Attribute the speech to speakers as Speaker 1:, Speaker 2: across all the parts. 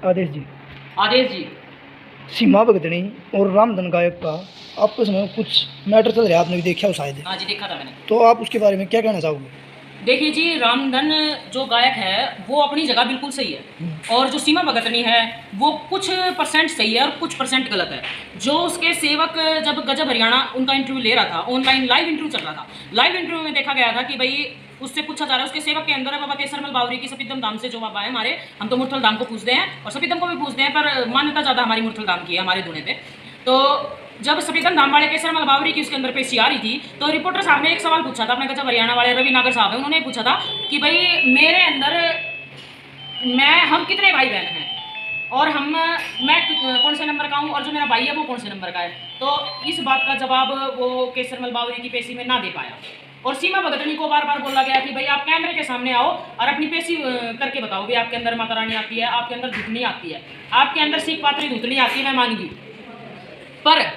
Speaker 1: आदेश जी।
Speaker 2: आदेश जी।
Speaker 1: सीमा भगतनी और रामधन गायक का आपस में कुछ मैटर चल रहा है, आपने भी देखा हो शायद।
Speaker 2: हाँ जी, देखा था मैंने।
Speaker 1: तो आप उसके बारे में क्या कहना चाहोगे?
Speaker 2: देखिए जी, रामधन जो गायक है वो अपनी जगह बिल्कुल सही है, और जो सीमा भगतनी है वो कुछ परसेंट सही है और कुछ परसेंट गलत है। जो उसके सेवक जब गजब हरियाणा उनका इंटरव्यू ले रहा था, ऑनलाइन लाइव इंटरव्यू चल रहा था, लाइव इंटरव्यू में देखा गया था कि भाई उससे पूछा जा रहा है उसके सेवक के अंदर है बाबा केसरमल बावरी की सफीदम धाम से जो बाबा है हमारे, हम तो मुरथल धाम को पूछते हैं और सफीदम को भी पूछते हैं, पर मान्यता ज़्यादा हमारी मुरथल धाम की है हमारे धुने पे। तो जब सफीदम धाम वाले केसरमल बावरी की उसके अंदर पेशी आ रही थी, तो रिपोर्टर साहब ने एक सवाल पूछा था अपने गजब हरियाणा वाले रवि नागर साहब है, उन्होंने पूछा था कि भाई मेरे अंदर हम कितने भाई बहन हैं, और मैं कौन से नंबर का हूँ, और जो मेरा भाई है वो कौन से नंबर का है। तो इस बात का जवाब वो केसरमल बावरी की पेशी में ना दे पाया, और सीमा भगतनी को बार बार बोला गया कि भाई आप कैमरे के सामने आओ और अपनी पेशी करके बताओ भी आपके अंदर माता रानी आती है, आपके अंदर धुतनी आती है, आपके अंदर सीख पात्री धुतनी आती है, मैं मान गई। पर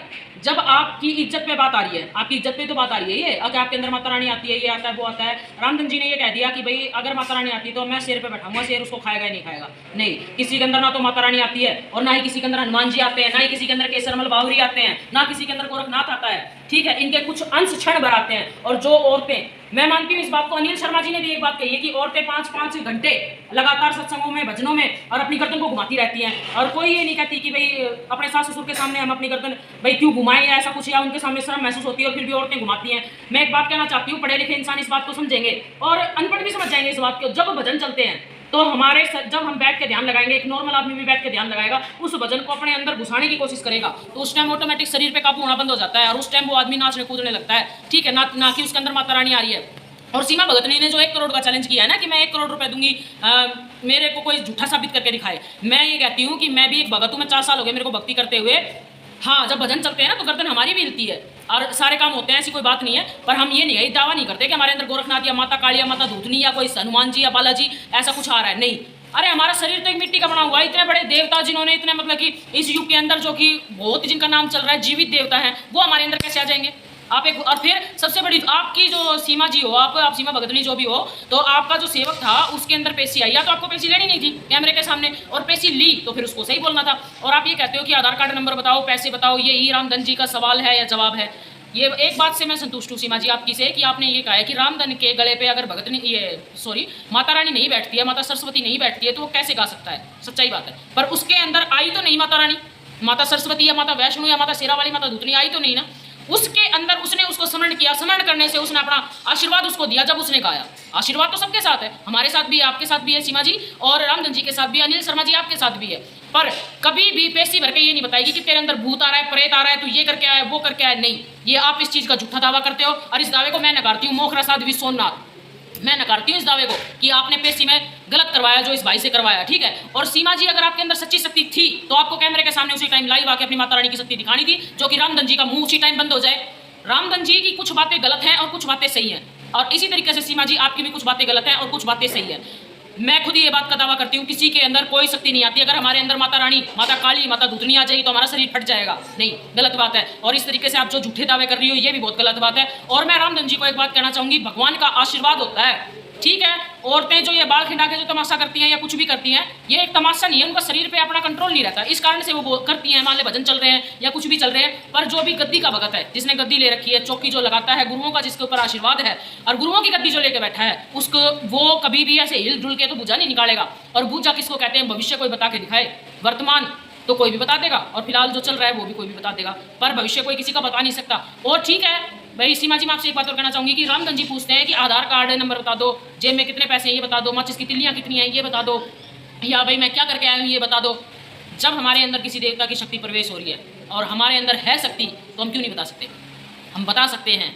Speaker 2: जब आपकी इज्जत पे बात आ रही है, आपकी इज्जत पे तो बात आ रही है ये, अगर आपके अंदर माता रानी आती है, ये आता है वो आता है। रामधन जी ने ये कह दिया कि भाई अगर माता रानी आती है तो मैं शेर पे बैठाऊंगा, शेर उसको खाएगा नहीं खाएगा। नहीं, किसी के अंदर ना तो माता रानी आती है, और ना ही किसी के अंदर हनुमान जी आते हैं, ना ही किसी के अंदर केसरमल बावरी आते हैं, ना किसी के अंदर गोरखनाथ आता है। ठीक है, इनके कुछ अंश क्षण भर आते हैं। और जो औरतें, मैं मानती हूँ इस बात को, अनिल शर्मा जी ने भी एक बात कही है कि औरतें 5-5 घंटे लगातार सत्संगों में, भजनों में और अपनी गर्दन को घुमाती रहती हैं, और कोई ये नहीं कहती कि भाई अपने सास ससुर के सामने हम अपनी गर्दन भाई क्यों घुमाएं या ऐसा कुछ, या उनके सामने शर्म महसूस होती है और फिर भी औरतें घुमाती हैं। मैं एक बात कहना चाहती हूँ, पढ़े लिखे इंसान इस बात को समझेंगे और अनपढ़ भी समझ जाएंगे इस बात को। जब भजन चलते हैं तो जब हम बैठ के ध्यान लगाएंगे, एक नॉर्मल आदमी भी बैठ के ध्यान लगाएगा, उस भजन को अपने अंदर घुसाने की कोशिश करेगा, तो उस टाइम ऑटोमेटिक शरीर पे काबू होना बंद हो जाता है, और उस टाइम वो आदमी नाचने कूदने लगता है। ठीक है ना कि उसके अंदर माता रानी आ रही है। और सीमा भगतनी ने जो 1 करोड़ का चैलेंज किया है ना कि मैं 1 करोड़ रुपए दूंगी, मेरे को कोई झूठा साबित करके दिखाए। मैं ये कहती हूँ कि मैं भी एक भगत हूँ, मैं 4 साल हो गए मेरे को भक्ति करते हुए। हाँ, जब भजन चलते हैं ना तो गर्दन हमारी भी हिलती है और सारे काम होते हैं, ऐसी कोई बात नहीं है। पर हम ये नहीं, दावा नहीं करते कि हमारे अंदर गोरखनाथ या माता काली या माता धूतनी या कोई हनुमान जी या बालाजी ऐसा कुछ आ रहा है, नहीं। अरे हमारा शरीर तो एक मिट्टी का बना हुआ है। इतने बड़े देवता जिन्होंने इतने मतलब कि इस युग के अंदर जो कि बहुत जिनका नाम चल रहा है, जीवित देवता है, वो हमारे अंदर कैसे आ जाएंगे? आप एक, और फिर सबसे बड़ी आपकी जो सीमा जी हो, आप सीमा भगतनी जो भी हो, तो आपका जो सेवक था उसके अंदर पेशी आई, या तो आपको पेशी लेनी नहीं थी कैमरे के सामने, और पेशी ली तो फिर उसको सही बोलना था। और आप ये कहते हो कि आधार कार्ड नंबर बताओ, पैसे बताओ, ये ही रामधन जी का सवाल है या जवाब है? ये एक बात से मैं संतुष्ट हूँ सीमा जी आपकी से, कि आपने ये कहा है कि रामधन के गले पे अगर माता रानी नहीं बैठती है, माता सरस्वती नहीं बैठती है, तो वो कैसे गा सकता है? सच्चाई बात है। पर उसके अंदर आई तो नहीं माता रानी, माता सरस्वती या माता वैष्णो या माता शेरा वाली माता धूतनी आई तो नहीं ना। उसके अंदर उसने उसको स्मरण किया, स्मरण करने से उसने अपना आशीर्वाद उसको दिया जब उसने गाया। आशीर्वाद तो सबके साथ है, हमारे साथ भी है, आपके साथ भी है सीमा जी, और रामधन जी के साथ भी, अनिल शर्मा जी आपके साथ भी है। पर कभी भी पेशी भर के ये नहीं बताएगी कि तेरे अंदर भूत आ रहा है, प्रेत आ रहा है, तू ये करके आया, वो करके आया। नहीं, ये आप इस चीज का झूठा दावा करते हो, और इस दावे को मैं नकारती हूँ। मोखरा साध्वी सोमनाथ, मैं नकारती हूँ इस दावे को कि आपने पेशी में गलत करवाया जो इस भाई से करवाया। ठीक है, और सीमा जी अगर आपके अंदर सच्ची शक्ति थी तो आपको कैमरे के सामने उसी टाइम लाइव आके अपनी माता रानी की शक्ति दिखानी थी, जो कि रामधन जी का मुंह उसी टाइम बंद हो जाए। रामधन जी की कुछ बातें गलत हैं और कुछ बातें सही हैं, और इसी तरीके से सीमा जी आपकी भी कुछ बातें गलत हैं और कुछ बातें सही हैं। मैं खुद ही ये बात का दावा करती हूँ, किसी के अंदर कोई शक्ति नहीं आती। अगर हमारे अंदर माता रानी, माता काली, माता धूतनी आ जाएगी तो हमारा शरीर फट जाएगा। नहीं, गलत बात है। और इस तरीके से आप जो झूठे दावे कर रही हो, ये भी बहुत गलत बात है। और मैं रामधन जी को एक बात कहना चाहूंगी, भगवान का आशीर्वाद होता है। ठीक है, औरतें जो ये बाल खिंडा के जो तमाशा करती हैं या कुछ भी करती हैं, ये एक तमाशा नहीं है, उनका शरीर पे अपना कंट्रोल नहीं रहता, इस कारण से वो करती हैं। मान ले भजन चल रहे हैं या कुछ भी चल रहे हैं, पर जो भी गद्दी का भगत है, जिसने गद्दी ले रखी है, चौकी जो लगाता है, गुरुओं का जिसके ऊपर आशीर्वाद है और गुरुओं की गद्दी जो लेके बैठा है, उसको वो कभी भी ऐसे हिल डुल के तो बूझा नहीं निकालेगा। और बूझा किसको कहते हैं? भविष्य कोई बता के दिखाए, वर्तमान तो कोई भी बता देगा, और फिलहाल जो चल रहा है वो भी कोई भी बता देगा, पर भविष्य कोई किसी का बता नहीं सकता। और ठीक है भाई सीमा जी, मैं आपसे एक बात और कहना चाहूंगी कि रामधन जी पूछते हैं कि आधार कार्ड नंबर बता दो, जेब में कितने पैसे हैं ये बता दो, माचिस की तिल्लियाँ कितनी हैं ये बता दो, या भाई मैं क्या करके आया हूँ ये बता दो। जब हमारे अंदर किसी देवता की शक्ति प्रवेश हो रही है और हमारे अंदर है शक्ति, तो हम क्यों नहीं बता सकते? हम बता सकते हैं।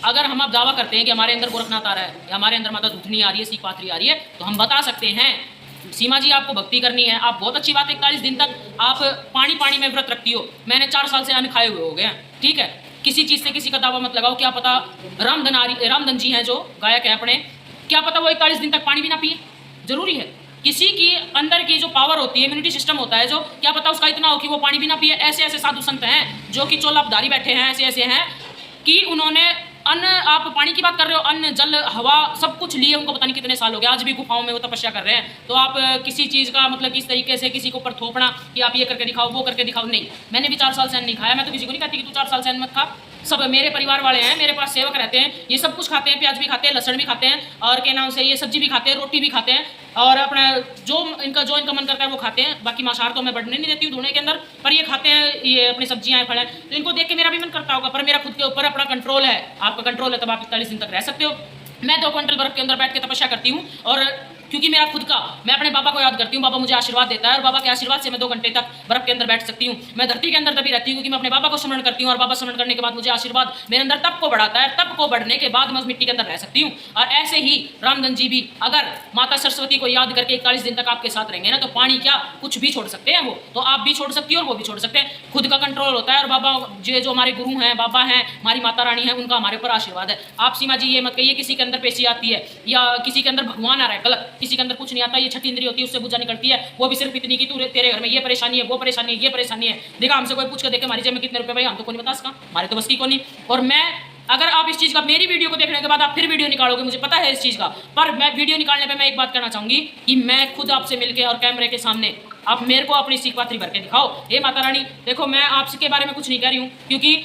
Speaker 2: अगर हम अब दावा करते हैं कि हमारे अंदर गोरखनाथ आ रहा है या हमारे अंदर माता धूतनी आ रही है, सीख पात्री आ रही है, तो हम बता सकते हैं। सीमा जी, आपको भक्ति करनी है, आप बहुत अच्छी बात है, 41 दिन तक आप पानी में व्रत रखती हो। मैंने 4 साल से अन्न खाए हुए हो गए हैं। ठीक है, किसी चीज़ से किसी का दावा मत लगाओ। क्या पता रामधन जी हैं जो गायक है अपने, क्या पता वो 41 दिन तक पानी भी ना पिए? जरूरी है? किसी की अंदर की जो पावर होती है, इम्यूनिटी सिस्टम होता है जो, क्या पता उसका इतना हो कि वो पानी भी ना पिए? ऐसे ऐसे साधु संत हैं जो कि चोलाधारी बैठे हैं, ऐसे ऐसे हैं कि उन्होंने अन्न, आप पानी की बात कर रहे हो, अन्न जल हवा सब कुछ लिए उनको पता नहीं कितने साल हो गए, आज भी गुफाओं में वो तपस्या कर रहे हैं। तो आप किसी चीज़ का मतलब किस तरीके से किसी के ऊपर थोपना कि आप ये करके दिखाओ वो करके दिखाओ, नहीं। मैंने भी 4 साल से अन्न नहीं खाया, मैं तो किसी को नहीं कहती कि तू 4 साल से अन्न मत खा। सब मेरे परिवार वाले हैं, मेरे पास सेवक रहते हैं, ये सब कुछ खाते हैं, प्याज भी खाते हैं, लहसुन भी खाते हैं, और क्या नाम से ये सब्जी भी खाते हैं, रोटी भी खाते हैं, और अपना जो इनका मन करता है वो खाते हैं। बाकी मांसाहार तो मैं बढ़ने नहीं देती हूँ धुएं के अंदर, पर ये खाते हैं, ये अपनी सब्जियाँ हैं, फल हैं, तो इनको देख के मेरा भी मन करता होगा। पर मेरा खुद के ऊपर अपना कंट्रोल है, आपका कंट्रोल है तब आप 41 दिन तक रह सकते हो। मैं 2 क्विंटल बर्फ के अंदर बैठ के तपस्या करती हूँ, और क्योंकि मेरा खुद का, मैं अपने बाबा को याद करती हूँ, बाबा मुझे आशीर्वाद देता है, और बाबा के आशीर्वाद से मैं 2 घंटे तक बर्फ के अंदर बैठ सकती हूँ। मैं धरती के अंदर तभी रहती हूँ क्योंकि मैं अपने बाबा को स्मरण करती हूँ, और बाबा स्मरण करने के बाद मुझे आशीर्वाद मेरे अंदर तप को बढ़ाता है, तप को बढ़ने के बाद मैं उस मिट्टी के अंदर रह सकती हूँ। और ऐसे ही रामधन जी भी अगर माता सरस्वती को याद करके 41 दिन तक आपके साथ रहेंगे ना, तो पानी क्या कुछ भी छोड़ सकते हैं वो, तो आप भी छोड़ सकती हो और वो भी छोड़ सकते हैं। खुद का कंट्रोल होता है, और बाबा जो हमारे गुरु हैं, बाबा हैं, हमारी माता रानी है, उनका हमारे ऊपर आशीर्वाद है। आप सीमा जी ये मत कहिए किसी के अंदर पेशी आती है या किसी के अंदर भगवान आ रहा है, गलत, किसी के अंदर कुछ नहीं आता। ये छठी इंद्रिय होती है, उससे बुझा निकलती है, वो भी सिर्फ इतनी कि तू तेरे घर में ये परेशानी है, वो परेशानी है, ये परेशानी है। देखा हमसे कोई पूछ कर देखे हमारी जेब में कितने रुपए भाई, हम तो कोई नहीं बता सका, हमारे तो बस की कोनी। और मैं अगर आप इस चीज़ का, मेरी वीडियो को देखने के बाद आप फिर वीडियो निकालोगे, मुझे पता है इस चीज़ का, पर मैं वीडियो निकालने पे मैं एक बात कहना चाहूँगी कि मैं खुद आपसे मिलके और कैमरे के सामने आप मेरे को अपनी सीख पाथरी भर के दिखाओ। हे माता रानी देखो, मैं आपके बारे में कुछ नहीं कह रही हूँ क्योंकि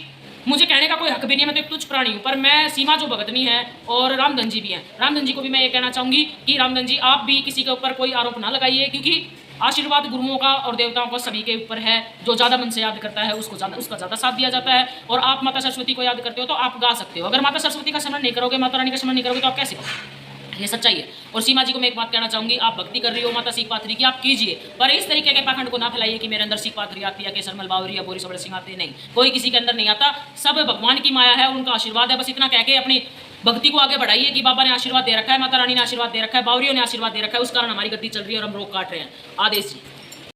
Speaker 2: मुझे कहने का कोई हक भी नहीं है, मैं तो एक तुच्छ प्राणी हूँ, पर मैं सीमा जो भगतनी है और रामधन जी भी हैं, रामधन जी को भी मैं ये कहना चाहूँगी कि रामधन जी आप भी किसी के ऊपर कोई आरोप ना लगाइए, क्योंकि आशीर्वाद गुरुओं का और देवताओं का सभी के ऊपर है। जो ज़्यादा मन से याद करता है उसका ज़्यादा साथ दिया जाता है। और आप माता सरस्वती को याद करते हो तो आप गा सकते हो, अगर माता सरस्वती का स्मरण नहीं करोगे, माता रानी का स्मरण नहीं करोगे तो आप कैसे करोगे? ये सच्चाई है। और सीमा जी को मैं एक बात कहना चाहूँगी, आप भक्ति कर रही हो माता सीख पाथरी की, आप कीजिए, पर इस तरीके के पाखंड को ना फैलाइए कि मेरे अंदर सीख पाथरी आती है, केसरमल बावरी या बोरी सबड़ सिंह आते, नहीं, कोई किसी के अंदर नहीं आता, सब भगवान की माया है, उनका आशीर्वाद है। बस इतना कह के अपनी भक्ति को आगे बढ़ाइए कि बाबा ने आशीर्वाद दे रखा है, माता रानी ने आशीर्वाद दे रखा है, बावरियों ने आशीर्वाद दे रखा है, उस कारण हमारी गद्दी चल रही है और हम रोक काट रहे हैं। आदेश जी।